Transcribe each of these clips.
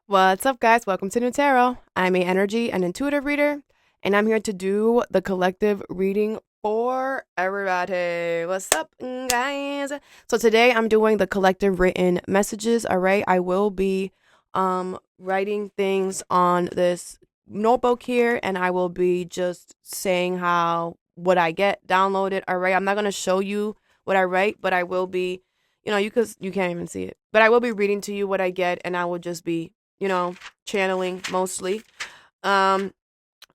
What's up, guys? Welcome to Nutarot. I'm a energy and intuitive reader, and I'm here to do the collective reading for everybody. What's up, guys? So today I'm doing the collective written messages. All right, I will be writing things on this notebook here, and I will be just saying how what I get downloaded. All right, I'm not gonna show you what I write, but I will be. You can't even see it, but I will be reading to you what I get, and I will just be channeling mostly. Um,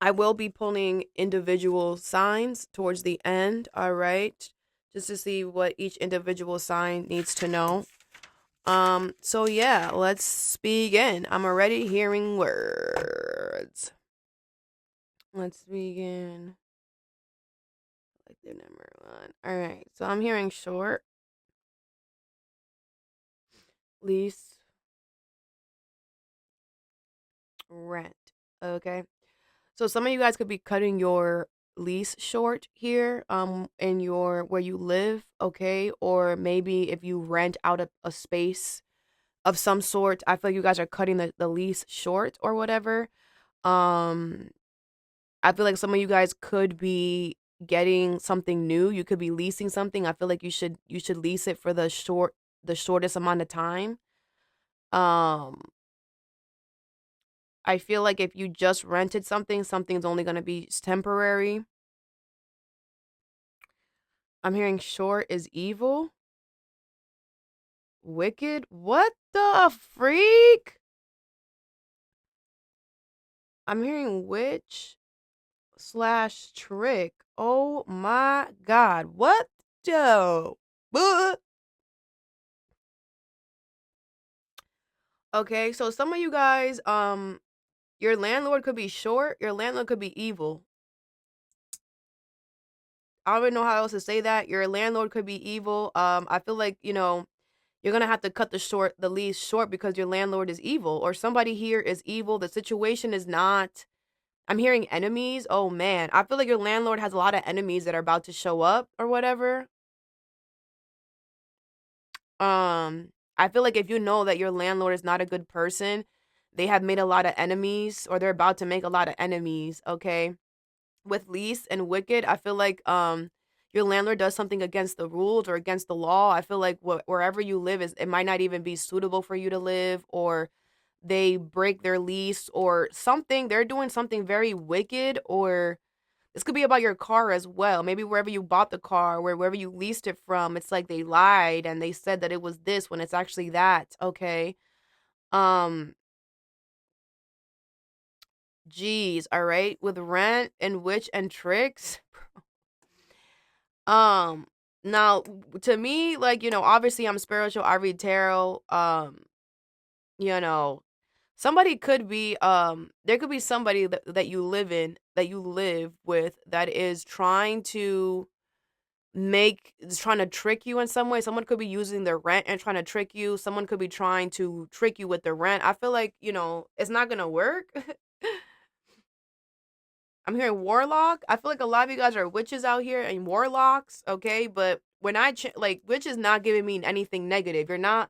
I will be pulling individual signs towards the end, all right, just to see what each individual sign needs to know. So yeah, let's begin. I'm already hearing words. Let's begin. Collective number one. All right, so I'm hearing short, lease, rent. Okay. So some of you guys could be cutting your lease short here in your where you live, okay? Or maybe if you rent out a space of some sort, I feel like you guys are cutting the lease short or whatever. Um I feel like some of you guys could be getting something new. You could be leasing something. I feel like you should lease it for the shortest amount of time. Um I feel like if you just rented something, something's only going to be temporary. I'm hearing short is evil. Wicked? What the freak? I'm hearing witch slash trick. Oh my god. What the? Buh. Okay, so some of you guys, your landlord could be short, your landlord could be evil. I don't even know how else to say that. Your landlord could be evil. I feel like, you're gonna have to cut the lease short because your landlord is evil, or somebody here is evil. The situation is not. I'm hearing enemies. Oh man, I feel like your landlord has a lot of enemies that are about to show up or whatever. I feel like if you know that your landlord is not a good person, they have made a lot of enemies, or they're about to make a lot of enemies. Okay, with lease and wicked, I feel like your landlord does something against the rules or against the law. I feel like wherever you live is it might not even be suitable for you to live, or they break their lease or something. They're doing something very wicked, or this could be about your car as well. Maybe wherever you bought the car, wherever you leased it from, it's like they lied and they said that it was this when it's actually that. Okay. Um, geez, all right. With rent and witch and tricks. Um, now to me, like, obviously I'm spiritual, I read tarot. You know, somebody could be there could be somebody that you live with that is trying to trick you in some way. Someone could be using their rent and trying to trick you. Someone could be trying to trick you with the rent. I feel like, it's not gonna work. I'm hearing warlock. I feel like a lot of you guys are witches out here and warlocks, okay? But when like witch is not giving me anything negative. You're not,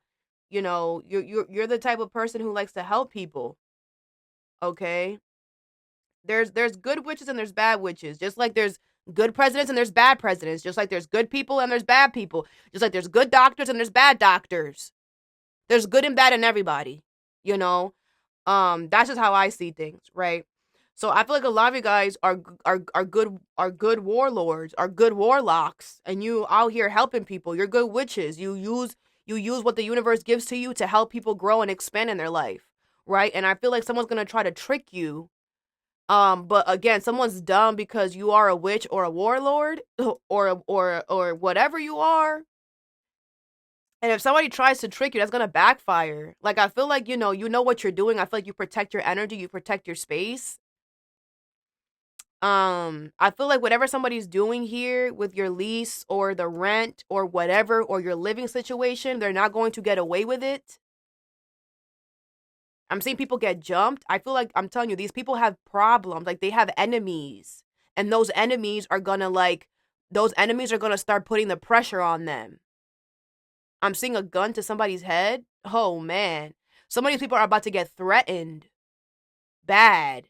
you're the type of person who likes to help people, okay? There's good witches and there's bad witches. Just like there's good presidents and there's bad presidents. Just like there's good people and there's bad people. Just like there's good doctors and there's bad doctors. There's good and bad in everybody, you know? That's just how I see things, right? So I feel like a lot of you guys are good warlords, are good warlocks, and you out here helping people. You're good witches. You use what the universe gives to you to help people grow and expand in their life, right? And I feel like someone's gonna try to trick you. But again, someone's dumb because you are a witch or a warlord or whatever you are. And if somebody tries to trick you, that's gonna backfire. Like I feel like you know what you're doing. I feel like you protect your energy, you protect your space. I feel like whatever somebody's doing here with your lease or the rent or whatever or your living situation, they're not going to get away with it. I'm seeing people get jumped. I feel like I'm telling you, these people have problems. Like they have enemies. And those enemies are gonna start putting the pressure on them. I'm seeing a gun to somebody's head. Oh man. Some of these people are about to get threatened bad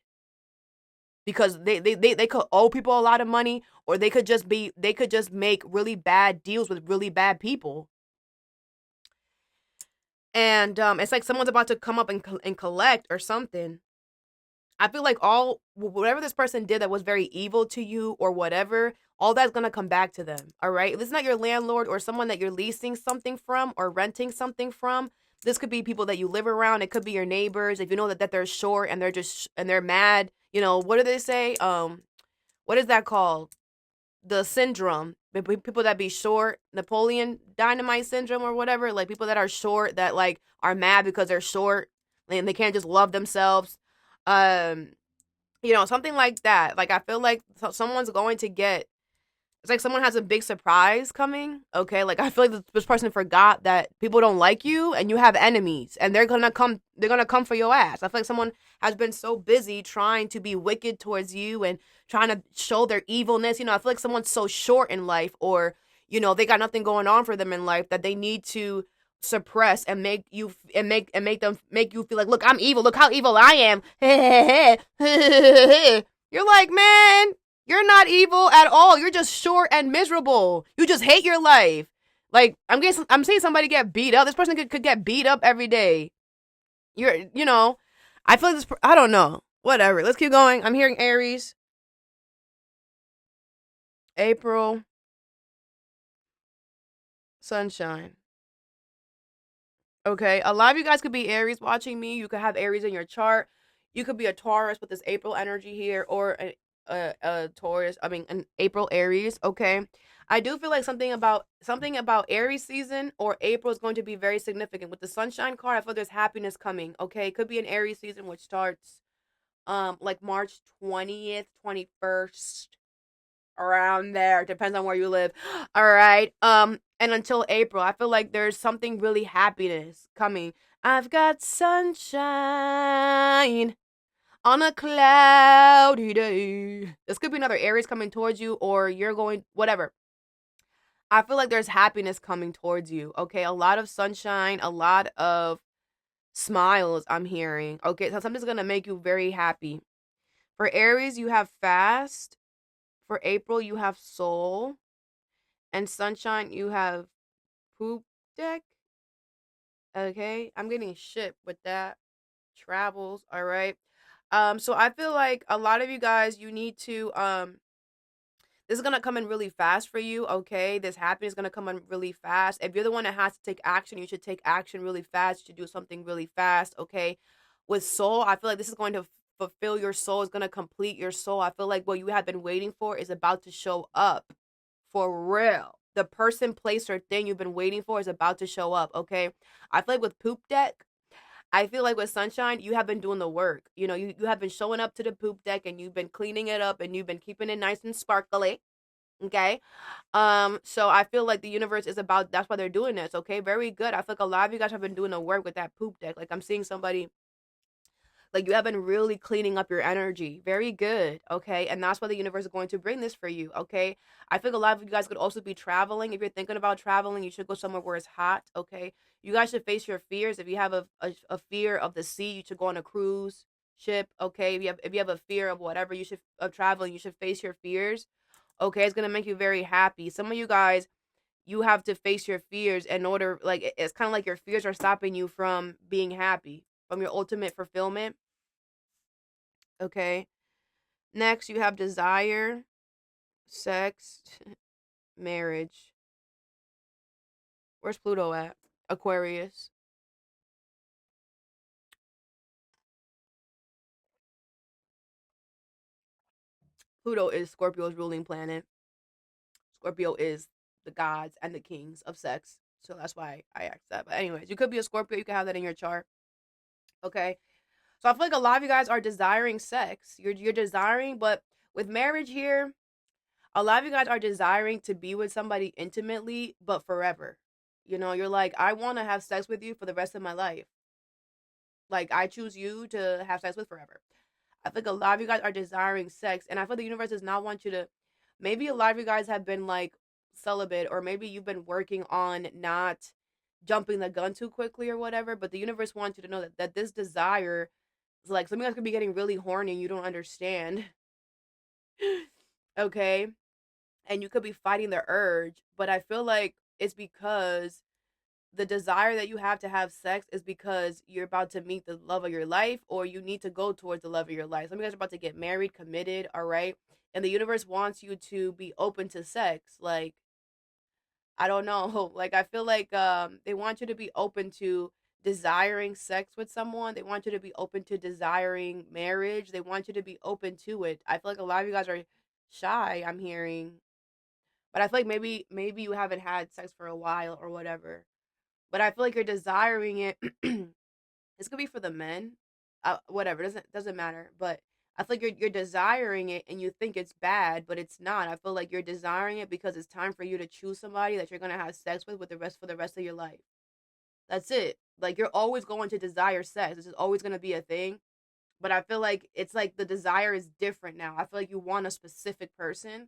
because they could owe people a lot of money, or they could just make really bad deals with really bad people. And it's like someone's about to come up and collect or something. I feel like all whatever this person did that was very evil to you or whatever, all that's gonna come back to them. All right. If it's not your landlord or someone that you're leasing something from or renting something from, this could be people that you live around. It could be your neighbors. If you know that they're short and and they're mad, what do they say? What is that called? The syndrome. People that be short, Napoleon Dynamite syndrome or whatever. Like people that are short that like are mad because they're short and they can't just love themselves. Um, something like that. Like I feel like someone's going to get. It's like someone has a big surprise coming. Okay, like I feel like this person forgot that people don't like you and you have enemies, and they're gonna come. They're gonna come for your ass. I feel like someone has been so busy trying to be wicked towards you and trying to show their evilness. I feel like someone's so short in life, or they got nothing going on for them in life that they need to suppress and make you feel like, look, I'm evil. Look how evil I am. You're like, man, you're not evil at all. You're just short and miserable. You just hate your life. Like I'm seeing somebody get beat up. This person could get beat up every day. I feel like this. I don't know. Whatever. Let's keep going. I'm hearing Aries, April, sunshine. Okay, a lot of you guys could be Aries watching me. You could have Aries in your chart. You could be a Taurus with this April energy here, or a Taurus. I mean, an April Aries. Okay, I do feel like something about Aries season or April is going to be very significant with the Sunshine card. I feel there's happiness coming. Okay, it could be an Aries season which starts like March 20th, 21st, around there. Depends on where you live. All right. And until April, I feel like there's something really happiness coming. I've got sunshine on a cloudy day. This could be another Aries coming towards you, or you're going whatever. I feel like there's happiness coming towards you. Okay, a lot of sunshine, a lot of smiles. I'm hearing. Okay, so something's gonna make you very happy. For Aries, you have fast. For April, you have soul. And sunshine, you have poop deck. Okay, I'm getting shit with that. Travels, all right. So I feel like a lot of you guys, you need to this is gonna come in really fast for you. Okay, this happiness is gonna come in really fast. If you're the one that has to take action, you should take action really fast. You should do something really fast. Okay, with soul, I feel like this is going to fulfill your soul. It's gonna complete your soul. I feel like what you have been waiting for is about to show up. For real. The person, place, or thing you've been waiting for is about to show up, okay? I feel like with poop deck, I feel like with sunshine, you have been doing the work. You have been showing up to the poop deck and you've been cleaning it up and you've been keeping it nice and sparkly. Okay. So I feel like the universe is about that's why they're doing this, okay? Very good. I feel like a lot of you guys have been doing the work with that poop deck. Like I'm seeing somebody like you have been really cleaning up your energy. Very good. Okay. And that's why the universe is going to bring this for you. Okay. I think a lot of you guys could also be traveling. If you're thinking about traveling, you should go somewhere where it's hot. Okay. You guys should face your fears. If you have a fear of the sea, you should go on a cruise ship. Okay. If you have a fear of whatever of traveling, you should face your fears. Okay. It's gonna make you very happy. Some of you guys, you have to face your fears in order like it's kind of like your fears are stopping you from being happy, from your ultimate fulfillment. Okay. Next, you have desire, sex, marriage. Where's Pluto at? Aquarius. Pluto is Scorpio's ruling planet. Scorpio is the gods and the kings of sex. So that's why I asked that. But anyways, you could be a Scorpio. You could have that in your chart. Okay. So I feel like a lot of you guys are desiring sex. You're desiring, but with marriage here, a lot of you guys are desiring to be with somebody intimately, but forever. You're like, I want to have sex with you for the rest of my life. Like, I choose you to have sex with forever. I think a lot of you guys are desiring sex, and I feel the universe does not want you to. Maybe a lot of you guys have been like celibate, or maybe you've been working on not jumping the gun too quickly or whatever, but the universe wants you to know that this desire is like some of you guys could be getting really horny and you don't understand. Okay? And you could be fighting the urge, but I feel like it's because the desire that you have to have sex is because you're about to meet the love of your life or you need to go towards the love of your life. Some of you guys are about to get married, committed, all right? And the universe wants you to be open to sex. Like, I don't know. Like I feel like they want you to be open to desiring sex with someone. They want you to be open to desiring marriage. They want you to be open to it. I feel like a lot of you guys are shy, I'm hearing. But I feel like maybe you haven't had sex for a while or whatever. But I feel like you're desiring it. This could be for the men. Whatever, doesn't matter. But I feel like you're desiring it and you think it's bad, but it's not. I feel like you're desiring it because it's time for you to choose somebody that you're gonna have sex with the rest of your life. That's it. Like you're always going to desire sex. This is always gonna be a thing. But I feel like it's like the desire is different now. I feel like you want a specific person,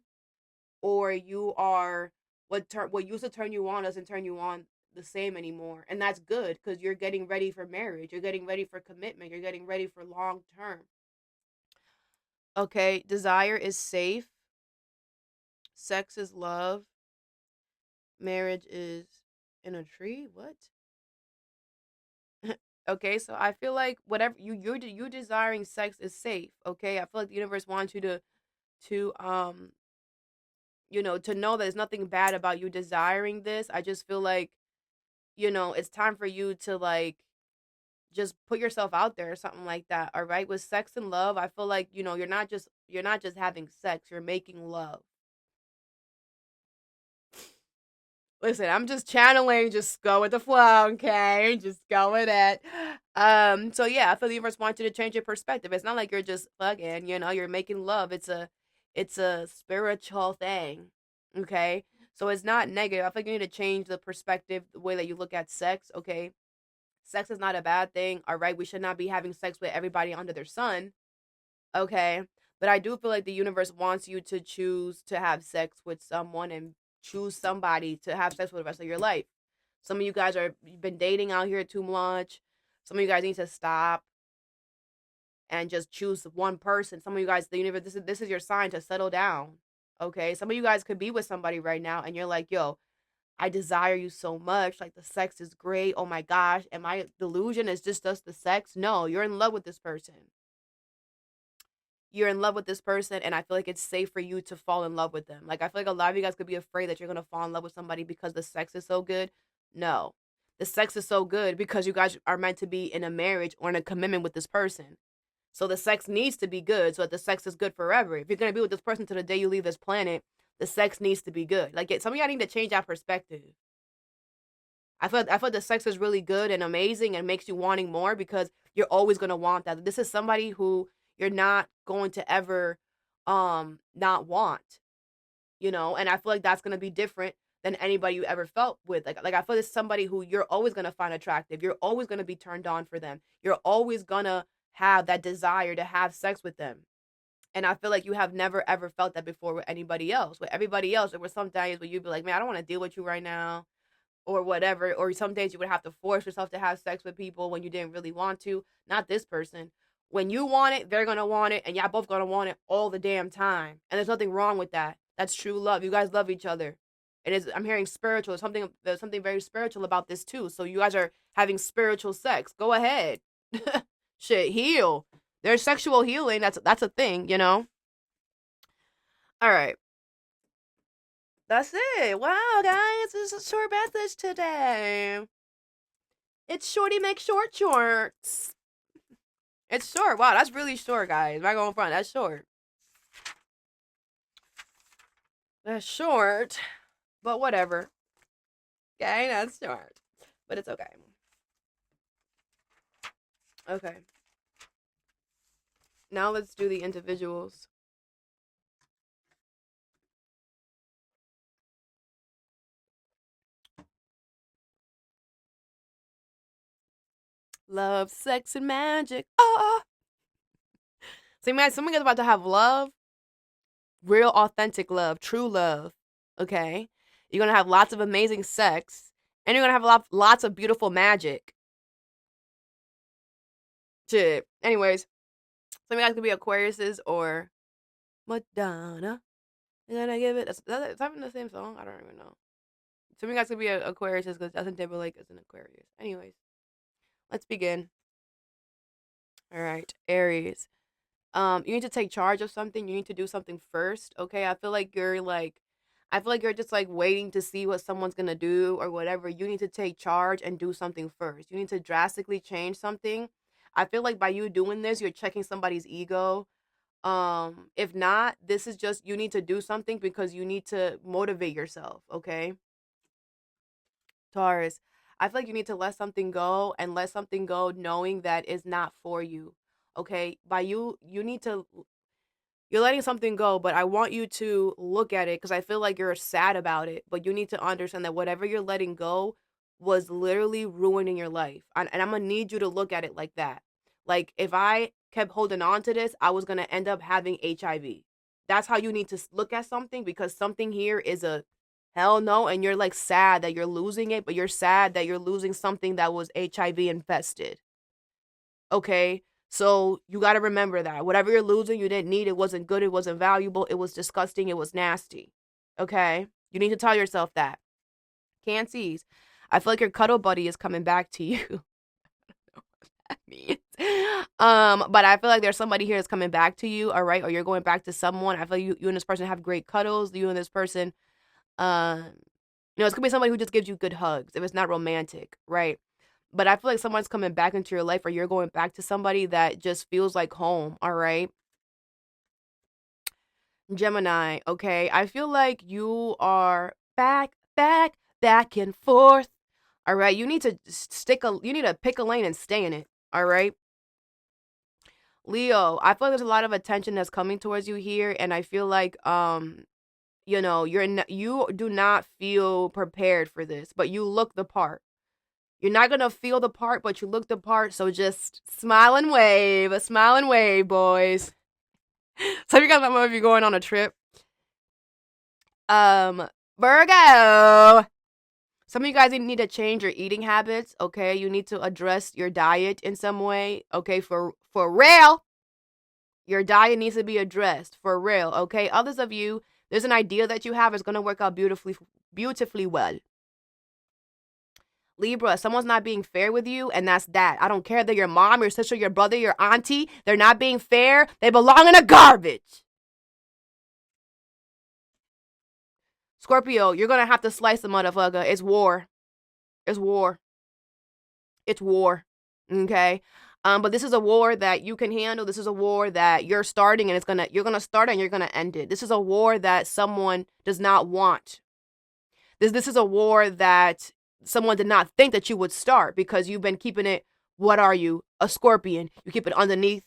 or you are what used to turn you on doesn't turn you on the same anymore, and that's good because you're getting ready for marriage, you're getting ready for commitment, you're getting ready for long term. Okay, desire is safe, sex is love, marriage is in a tree. What? Okay, so I feel like whatever you desiring sex is safe. Okay, I feel like the universe wants you to to know that there's nothing bad about you desiring this. I just feel like it's time for you to like just put yourself out there or something like that. All right. With sex and love, I feel like, you're not just having sex, you're making love. Listen, I'm just channeling, just go with the flow, okay? Just go with it. So yeah, I feel the universe wants you to change your perspective. It's not like you're just fucking, you're making love. It's a spiritual thing. Okay? So it's not negative. I feel like you need to change the perspective, the way that you look at sex, okay? Sex is not a bad thing, all right? We should not be having sex with everybody under their sun, okay? But I do feel like the universe wants you to choose to have sex with someone and choose somebody to have sex with the rest of your life. Some of you guys are you've been dating out here too much. Some of you guys need to stop and just choose one person. Some of you guys, the universe, this is your sign to settle down. Okay? Some of you guys could be with somebody right now and you're like, yo, I desire you so much. Like the sex is great. Oh my gosh. And my delusion is just the sex. No, you're in love with this person. You're in love with this person, and I feel like it's safe for you to fall in love with them. Like I feel like a lot of you guys could be afraid that you're gonna fall in love with somebody because the sex is so good. No. The sex is so good because you guys are meant to be in a marriage or in a commitment with this person. So the sex needs to be good so that the sex is good forever. If you're gonna be with this person to the day you leave this planet, the sex needs to be good. Like some of y'all need to change that perspective. I feel the sex is really good and amazing and makes you wanting more because you're always gonna want that. This is somebody who you're not going to ever not want, and I feel like that's gonna be different than anybody you ever felt with. Like I feel this is somebody who you're always gonna find attractive. You're always gonna be turned on for them. You're always gonna have that desire to have sex with them. And I feel like you have never ever felt that before with anybody else. With everybody else, there were some days where you'd be like, man, I don't want to deal with you right now or whatever. Or some days you would have to force yourself to have sex with people when you didn't really want to. Not this person. When you want it, they're gonna want it, and y'all both gonna want it all the damn time. And there's nothing wrong with that. That's true love. You guys love each other. It is. I'm hearing spiritual. There's something very spiritual about this too. So you guys are having spiritual sex. Go ahead. Shit, heal. There's sexual healing. That's a thing. All right. That's it. Wow, guys, this is a short message today. It's shorty make short shorts. It's short. Wow, that's really short, guys. Right going front. That's short. That's short. But whatever. Okay, that's short. But it's okay. Okay. Now let's do the individuals. Love, sex, and magic. Ah. See, man, someone's about to have love, real authentic love, true love. Okay? You're going to have lots of amazing sex, And you're gonna have lots of beautiful magic. Shit. Anyways, some of you guys could be Aquariuses or Madonna. And then I give it. Is that even the same song? I don't even know. Some of you guys could be Aquariuses because Justin Timberlake is an Aquarius. Anyways, let's begin. All right, Aries. You need to take charge of something. You need to do something first. Okay, I feel like you're just like waiting to see what someone's gonna do or whatever. You need to take charge and do something first. You need to drastically change something. I feel like by you doing this, you're checking somebody's ego. If not, this is just you need to do something because you need to motivate yourself. Okay, Taurus. I feel like you need to let something go and let something go knowing that it's not for you. Okay, by you need to you're letting something go, but I want you to look at it because I feel like you're sad about it. But you need to understand that whatever you're letting go was literally ruining your life. And I'm going to need you to look at it like that. Like, if I kept holding on to this, I was going to end up having HIV. That's how you need to look at something because something here is a hell no. And you're like sad that you're losing it, but you're sad that you're losing something that was HIV infested. Okay? So you got to remember that. Whatever you're losing, you didn't need. It wasn't good. It wasn't valuable. It was disgusting. It was nasty. Okay? You need to tell yourself that. Cancers. I feel like your cuddle buddy is coming back to you. I don't know what that means. But I feel like there's somebody here that's coming back to you, all right? Or you're going back to someone. I feel like you and this person have great cuddles. You and this person, it's gonna be somebody who just gives you good hugs if it's not romantic, right? But I feel like someone's coming back into your life or you're going back to somebody that just feels like home, all right? Gemini, okay? I feel like you are back and forth. All right? You need to pick a lane and stay in it, all right? Leo, I feel like there's a lot of attention that's coming towards you here and I feel like you do not feel prepared for this, but you look the part. You're not going to feel the part, but you look the part. So just smile and wave, boys. Some of you guys might be going on a trip. Virgo. Some of you guys need to change your eating habits. Okay. You need to address your diet in some way. Okay. For real. Your diet needs to be addressed for real. Okay. Others of you, there's an idea that you have is going to work out beautifully well. Libra, someone's not being fair with you, and that's that. I don't care that your mom, your sister, your brother, your auntie, they're not being fair. They belong in a garbage. Scorpio, you're going to have to slice the motherfucker. It's war. It's war. It's war. Okay? But this is a war that you can handle. This is a war that you're starting, and you're going to start and you're going to end it. This is a war that someone does not want. This is a war that someone did not think that you would start because you've been keeping it. What are you? A scorpion. You keep it underneath.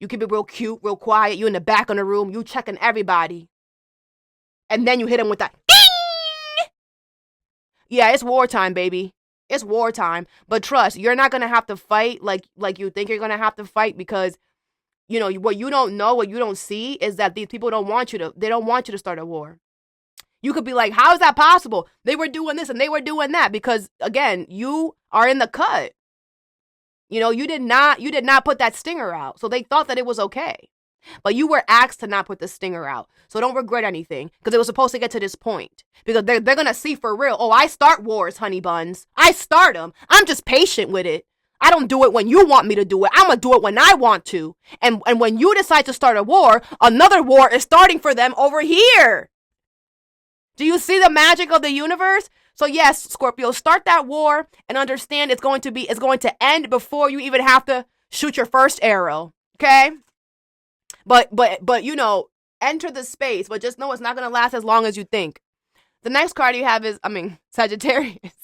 You keep it real cute, real quiet. You in the back of the room. You checking everybody. And then you hit them with that ding! Yeah, it's wartime, baby. It's wartime. But trust, you're not going to have to fight like you think you're going to have to fight because, what you don't know, what you don't see is that these people don't want you to start a war. You could be like, how is that possible? They were doing this and they were doing that because, again, you are in the cut. You did not put that stinger out. So they thought that it was okay. But you were asked to not put the stinger out. So don't regret anything because it was supposed to get to this point. Because they're going to see for real. Oh, I start wars, honey buns. I start them. I'm just patient with it. I don't do it when you want me to do it. I'm going to do it when I want to. And when you decide to start a war, another war is starting for them over here. Do you see the magic of the universe? So yes, Scorpio, start that war and understand it's going to end before you even have to shoot your first arrow. Okay? But enter the space, but just know it's not going to last as long as you think. The next card you have is, Sagittarius.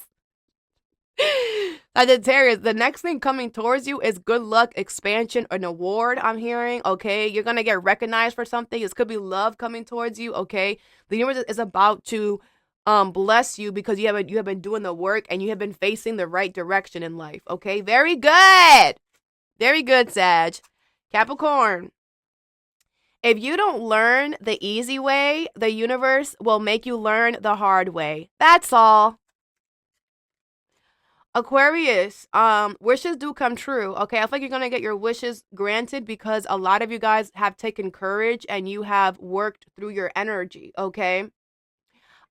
Sagittarius, the next thing coming towards you is good luck, expansion, an award, I'm hearing, okay? You're going to get recognized for something. This could be love coming towards you, okay? The universe is about to bless you because you have been doing the work and you have been facing the right direction in life, okay? Very good. Very good, Sag. Capricorn. If you don't learn the easy way, the universe will make you learn the hard way. That's all. Aquarius, wishes do come true. Okay, I feel like you're gonna get your wishes granted because a lot of you guys have taken courage and you have worked through your energy. Okay,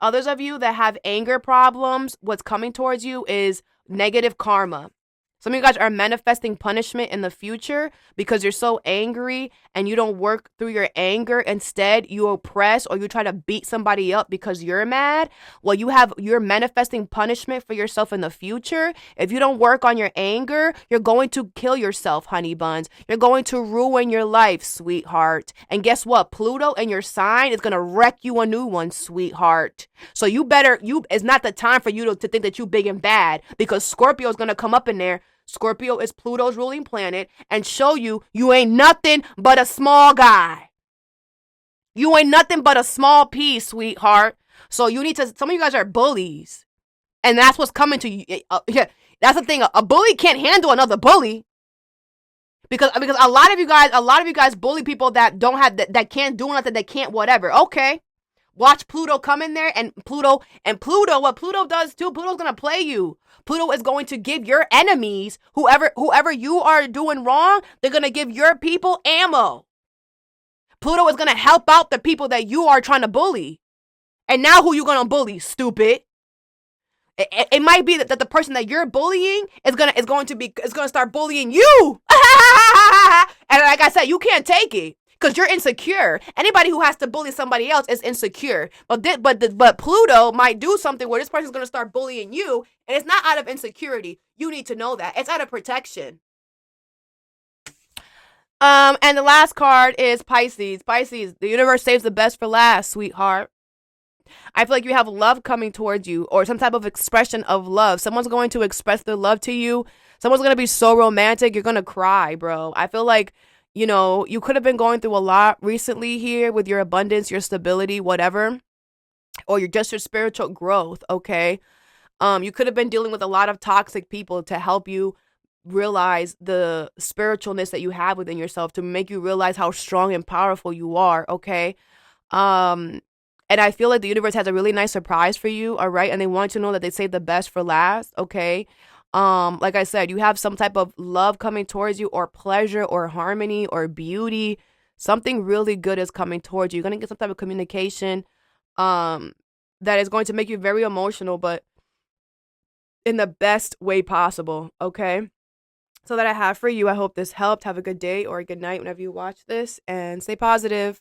others of you that have anger problems, what's coming towards you is negative karma. Some of you guys are manifesting punishment in the future because you're so angry and you don't work through your anger. Instead, you oppress or you try to beat somebody up because you're mad. Well, you're manifesting punishment for yourself in the future. If you don't work on your anger, you're going to kill yourself, honey buns. You're going to ruin your life, sweetheart. And guess what? Pluto in your sign is going to wreck you a new one, sweetheart. So it's not the time for you to think that you big and bad because Scorpio is going to come up in there. Scorpio is Pluto's ruling planet and show you ain't nothing but a small guy. You ain't nothing but a small piece, sweetheart. So some of you guys are bullies. And that's what's coming to you. Yeah, that's the thing. A bully can't handle another bully. Because a lot of you guys bully people that don't have that can't do nothing, that can't whatever. Okay. Watch Pluto come in there and Pluto, what Pluto does too, Pluto's going to play you. Pluto is going to give your enemies, whoever you are doing wrong, they're going to give your people ammo. Pluto is going to help out the people that you are trying to bully. And now who you going to bully, stupid? It might be that the person that you're bullying is going to start bullying you. And like I said, you can't take it. Because you're insecure. Anybody who has to bully somebody else is insecure. But Pluto might do something where this person's going to start bullying you. And it's not out of insecurity. You need to know that. It's out of protection. And the last card is Pisces. Pisces, the universe saves the best for last, sweetheart. I feel like you have love coming towards you or some type of expression of love. Someone's going to express their love to you. Someone's going to be so romantic. You're going to cry, bro. I feel like you could have been going through a lot recently here with your abundance, your stability, whatever, or your spiritual growth, okay? You could have been dealing with a lot of toxic people to help you realize the spiritualness that you have within yourself, to make you realize how strong and powerful you are, okay? And I feel like the universe has a really nice surprise for you, all right? And they want you to know that they saved the best for last, okay? Like I said, you have some type of love coming towards you or pleasure or harmony or beauty. Something really good is coming towards you. You're going to get some type of communication that is going to make you very emotional, but in the best way possible, okay? So that I have for you. I hope this helped. Have a good day or a good night whenever you watch this and stay positive.